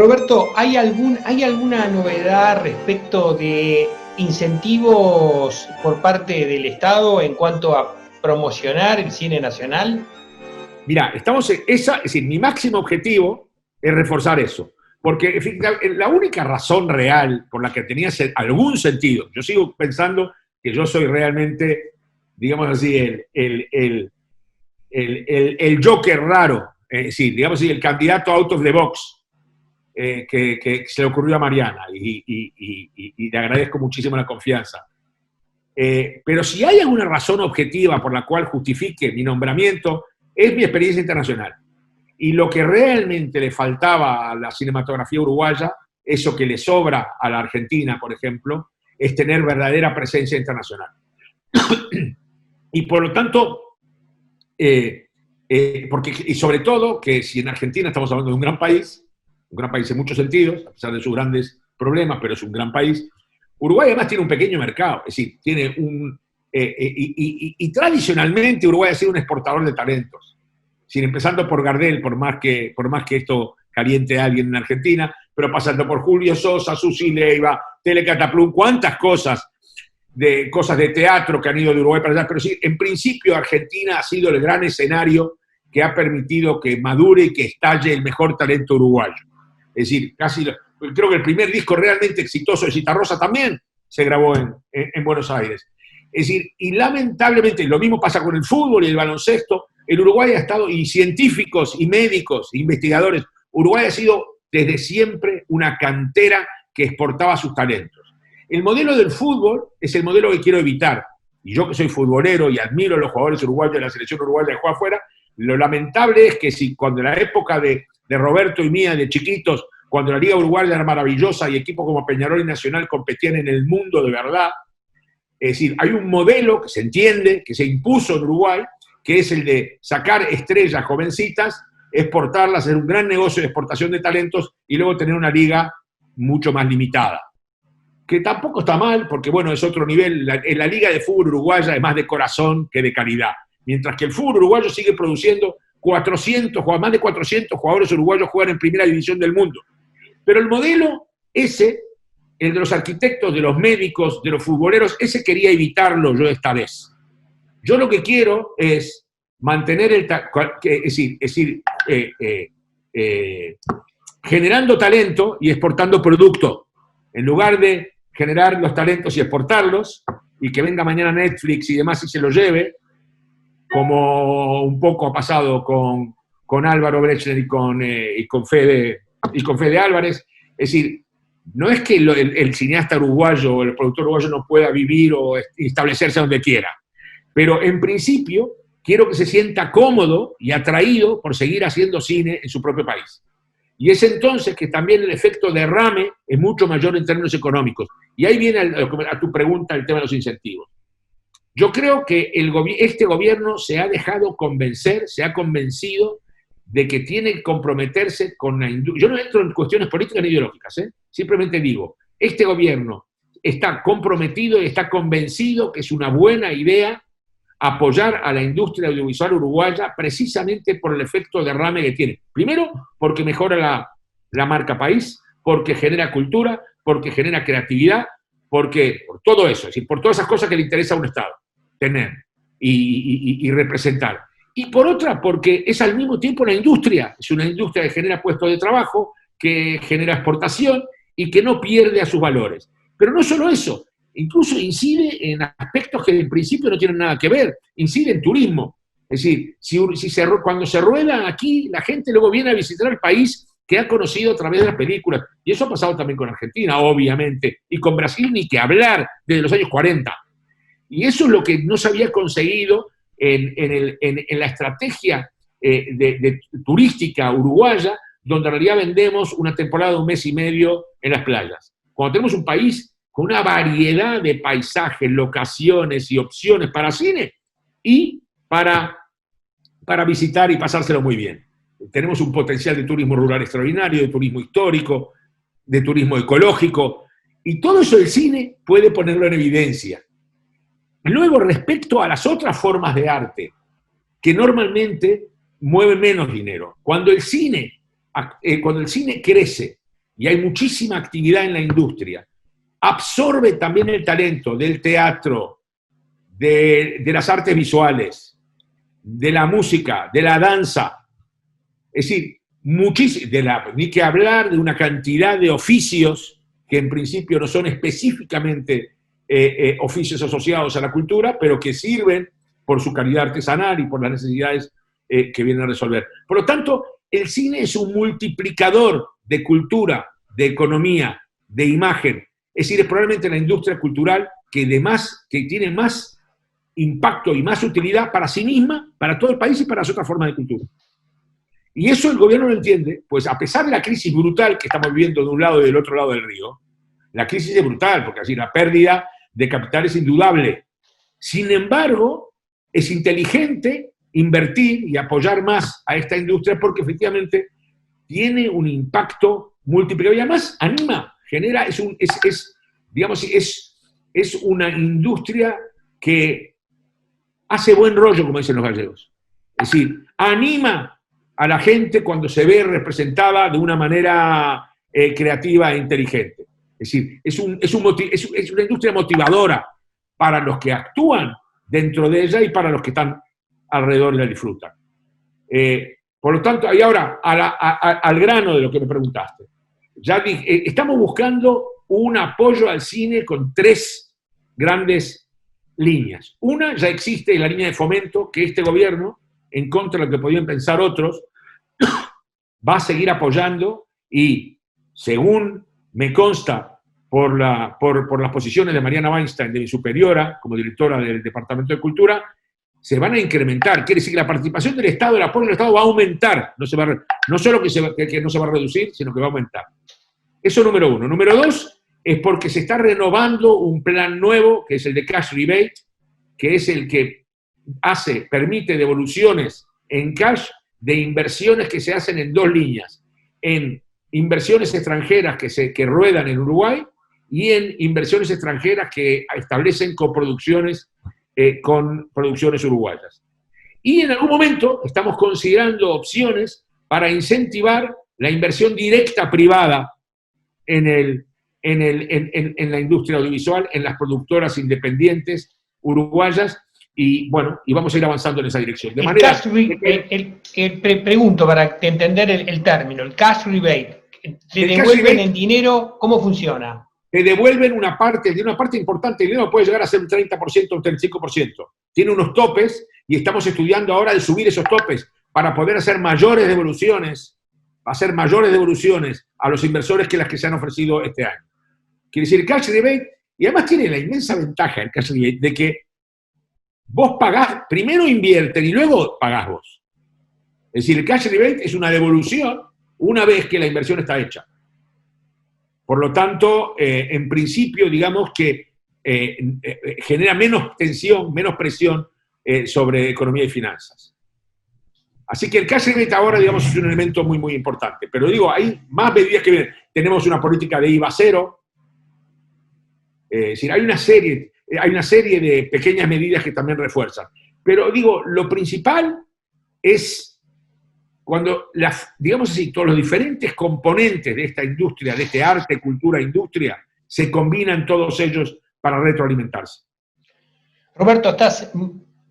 Roberto, ¿hay alguna novedad respecto de incentivos por parte del Estado en cuanto a promocionar el cine nacional? Mira, es decir, mi máximo objetivo es reforzar eso. Porque en fin, la única razón real por la que tenía algún sentido, yo sigo pensando que yo soy realmente, digamos así, el Joker raro, sí, digamos así, el candidato out of the box que se le ocurrió a Mariana, y le agradezco muchísimo la confianza. Pero si hay alguna razón objetiva por la cual justifique mi nombramiento, es mi experiencia internacional. Y lo que realmente le faltaba a la cinematografía uruguaya, eso que le sobra a la Argentina, por ejemplo, es tener verdadera presencia internacional. Y por lo tanto, y sobre todo, que si en Argentina estamos hablando de un gran país en muchos sentidos, a pesar de sus grandes problemas, pero es un gran país. Uruguay además tiene un pequeño mercado, es decir, tiene y tradicionalmente Uruguay ha sido un exportador de talentos, sin empezando por Gardel, por más que esto caliente a alguien en Argentina, pero pasando por Julio Sosa, Susi Leiva, Telecataplum, cuántas cosas de teatro que han ido de Uruguay para allá, pero sí, en principio Argentina ha sido el gran escenario que ha permitido que madure y que estalle el mejor talento uruguayo. Es decir, creo que el primer disco realmente exitoso de Citarrosa también se grabó en Buenos Aires. Es decir, y lamentablemente, lo mismo pasa con el fútbol y el baloncesto, el Uruguay ha estado, y científicos, y médicos, e investigadores, Uruguay ha sido desde siempre una cantera que exportaba sus talentos. El modelo del fútbol es el modelo que quiero evitar. Y yo que soy futbolero y admiro a los jugadores uruguayos de la selección uruguaya que juega afuera, lo lamentable es que si cuando en la época de Roberto y mía, de chiquitos, cuando la Liga Uruguaya era maravillosa y equipos como Peñarol y Nacional competían en el mundo de verdad, es decir, hay un modelo que se entiende, que se impuso en Uruguay, que es el de sacar estrellas jovencitas, exportarlas, hacer un gran negocio de exportación de talentos y luego tener una liga mucho más limitada. Que tampoco está mal, porque bueno, es otro nivel. En la liga de fútbol uruguaya es más de corazón que de calidad. Mientras que el fútbol uruguayo sigue produciendo más de 400 jugadores uruguayos juegan en primera división del mundo. Pero el modelo ese, el de los arquitectos, de los médicos, de los futboleros, ese quería evitarlo yo esta vez. Yo lo que quiero es mantener generando talento y exportando producto. En lugar de generar los talentos y exportarlos, y que venga mañana Netflix y demás y se lo lleve, como un poco ha pasado con Álvaro Brechner y con Fede Álvarez. Es decir, no es que el cineasta uruguayo o el productor uruguayo no pueda vivir o establecerse donde quiera, pero en principio quiero que se sienta cómodo y atraído por seguir haciendo cine en su propio país. Y es entonces que también el efecto derrame es mucho mayor en términos económicos. Y ahí viene a tu pregunta el tema de los incentivos. Yo creo que este gobierno se ha dejado convencer, se ha convencido de que tiene que comprometerse con la industria. Yo no entro en cuestiones políticas ni ideológicas, simplemente digo, este gobierno está comprometido y está convencido que es una buena idea apoyar a la industria audiovisual uruguaya precisamente por el efecto derrame que tiene. Primero, porque mejora la marca país, porque genera cultura, porque genera creatividad, por todo eso, es decir, por todas esas cosas que le interesa a un Estado tener y representar. Y por otra, porque es al mismo tiempo una industria, es una industria que genera puestos de trabajo, que genera exportación y que no pierde a sus valores. Pero no solo eso, incluso incide en aspectos que en principio no tienen nada que ver, incide en turismo. Es decir, cuando se rueda aquí, la gente luego viene a visitar el país que ha conocido a través de las películas. Y eso ha pasado también con Argentina, obviamente, y con Brasil ni que hablar desde los años 40. Y eso es lo que no se había conseguido en la estrategia turística uruguaya, donde en realidad vendemos una temporada de un mes y medio en las playas. Cuando tenemos un país con una variedad de paisajes, locaciones y opciones para cine y para visitar y pasárselo muy bien. Tenemos un potencial de turismo rural extraordinario, de turismo histórico, de turismo ecológico, y todo eso el cine puede ponerlo en evidencia. Luego, respecto a las otras formas de arte, que normalmente mueven menos dinero, cuando el cine crece y hay muchísima actividad en la industria, absorbe también el talento del teatro, de las artes visuales, de la música, de la danza, es decir, ni que hablar de una cantidad de oficios que en principio no son específicamente oficios asociados a la cultura, pero que sirven por su calidad artesanal y por las necesidades que vienen a resolver. Por lo tanto, el cine es un multiplicador de cultura, de economía, de imagen. Es decir, es probablemente la industria cultural que tiene más impacto y más utilidad para sí misma, para todo el país y para las otras formas de cultura. Y eso el gobierno no entiende, pues a pesar de la crisis brutal que estamos viviendo de un lado y del otro lado del río, la crisis es brutal, porque así la pérdida de capital es indudable. Sin embargo, es inteligente invertir y apoyar más a esta industria porque efectivamente tiene un impacto multiplicador y además anima, genera, es una industria que hace buen rollo, como dicen los gallegos. Es decir, anima a la gente cuando se ve representada de una manera creativa e inteligente. Es decir, es una industria motivadora para los que actúan dentro de ella y para los que están alrededor y la disfrutan. Por lo tanto, y ahora, al grano de lo que me preguntaste. Ya dije, estamos buscando un apoyo al cine con 3 grandes líneas. Una ya existe, la línea de fomento que este gobierno, en contra de lo que podían pensar otros, va a seguir apoyando y, según me consta por las posiciones de Mariana Weinstein, de mi superiora, como directora del Departamento de Cultura, se van a incrementar. Quiere decir que la participación del Estado, el apoyo del Estado va a aumentar. No solo que no se va a reducir, sino que va a aumentar. Eso número 1. Número 2 es porque se está renovando un plan nuevo, que es el de cash rebate, que es el que permite devoluciones en cash de inversiones que se hacen en 2 líneas. En inversiones extranjeras que ruedan en Uruguay y en inversiones extranjeras que establecen coproducciones con producciones uruguayas. Y en algún momento estamos considerando opciones para incentivar la inversión directa privada en la industria audiovisual, en las productoras independientes uruguayas, y bueno, y vamos a ir avanzando en esa dirección. De manera pregunto para entender el término, el cash rebate, ¿te devuelven en dinero? ¿Cómo funciona? Te devuelven una parte importante del dinero, puede llegar a ser un 30% o un 35%. Tiene unos topes y estamos estudiando ahora de subir esos topes para poder hacer mayores devoluciones a los inversores que las que se han ofrecido este año. Quiere decir, el cash rebate, y además tiene la inmensa ventaja el cash rebate de que vos pagás, primero invierten y luego pagás vos. Es decir, el cash rebate es una devolución una vez que la inversión está hecha. Por lo tanto, en principio, digamos que genera menos tensión, menos presión sobre economía y finanzas. Así que el cash rebate ahora, digamos, es un elemento muy, muy importante. Pero digo, hay más medidas que vienen. Tenemos una política de IVA cero. Es decir, hay una serie de pequeñas medidas que también refuerzan. Pero digo, lo principal es cuando, digamos así, todos los diferentes componentes de esta industria, de este arte, cultura, industria, se combinan todos ellos para retroalimentarse. Roberto, estás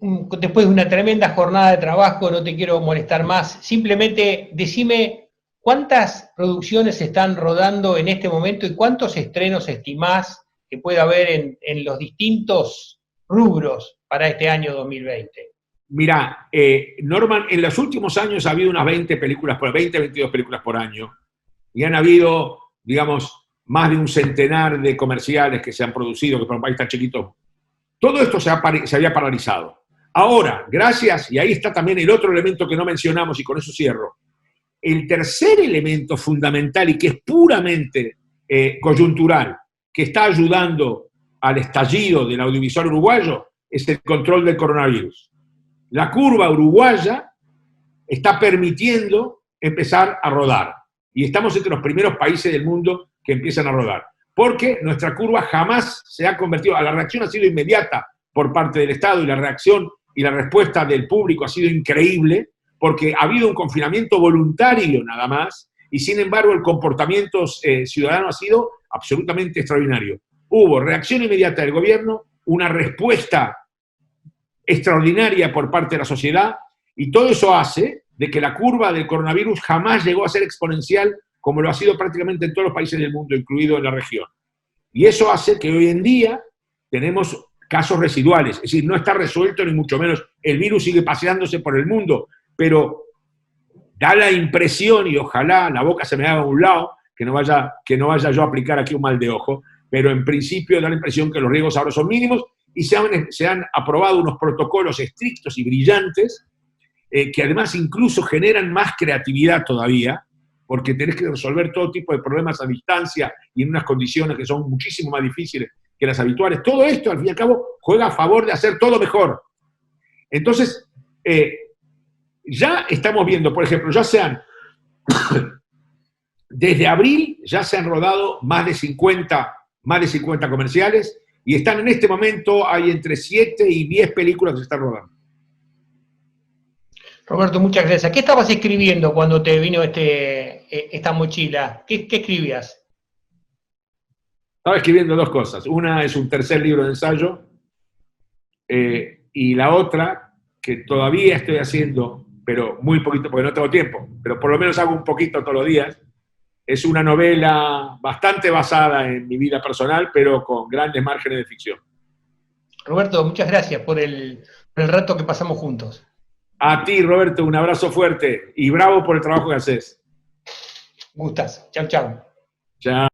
después de una tremenda jornada de trabajo, no te quiero molestar más. Simplemente decime cuántas producciones se están rodando en este momento y cuántos estrenos estimás que puede haber en los distintos rubros para este año 2020. Mirá, Norman, en los últimos años ha habido unas 22 películas por año, y han habido, digamos, más de un centenar de comerciales que se han producido, que para un país tan chiquito, todo esto se había paralizado. Ahora, gracias, y ahí está también el otro elemento que no mencionamos, y con eso cierro, el tercer elemento fundamental y que es puramente coyuntural, que está ayudando al estallido del audiovisual uruguayo, es el control del coronavirus. La curva uruguaya está permitiendo empezar a rodar. Y estamos entre los primeros países del mundo que empiezan a rodar. Porque nuestra curva jamás se ha convertido, la reacción ha sido inmediata por parte del Estado y la reacción y la respuesta del público ha sido increíble porque ha habido un confinamiento voluntario nada más y sin embargo el comportamiento ciudadano ha sido absolutamente extraordinario. Hubo reacción inmediata del gobierno, una respuesta extraordinaria por parte de la sociedad, y todo eso hace de que la curva del coronavirus jamás llegó a ser exponencial como lo ha sido prácticamente en todos los países del mundo, incluido en la región. Y eso hace que hoy en día tenemos casos residuales, es decir, no está resuelto ni mucho menos, el virus sigue paseándose por el mundo, pero da la impresión, y ojalá la boca se me haga a un lado, que no vaya yo a aplicar aquí un mal de ojo, pero en principio da la impresión que los riesgos ahora son mínimos y se han aprobado unos protocolos estrictos y brillantes que además incluso generan más creatividad todavía, porque tenés que resolver todo tipo de problemas a distancia y en unas condiciones que son muchísimo más difíciles que las habituales. Todo esto, al fin y al cabo, juega a favor de hacer todo mejor. Entonces, ya estamos viendo, por ejemplo, desde abril ya se han rodado más de 50 comerciales y están en este momento, hay entre 7 y 10 películas que se están rodando. Roberto, muchas gracias. ¿Qué estabas escribiendo cuando te vino esta mochila? ¿Qué escribías? Estaba escribiendo dos cosas. Una es un tercer libro de ensayo y la otra, que todavía estoy haciendo, pero muy poquito porque no tengo tiempo, pero por lo menos hago un poquito todos los días, es una novela bastante basada en mi vida personal, pero con grandes márgenes de ficción. Roberto, muchas gracias por el rato que pasamos juntos. A ti, Roberto, un abrazo fuerte y bravo por el trabajo que haces. Gustas. Chau, chau. Chao.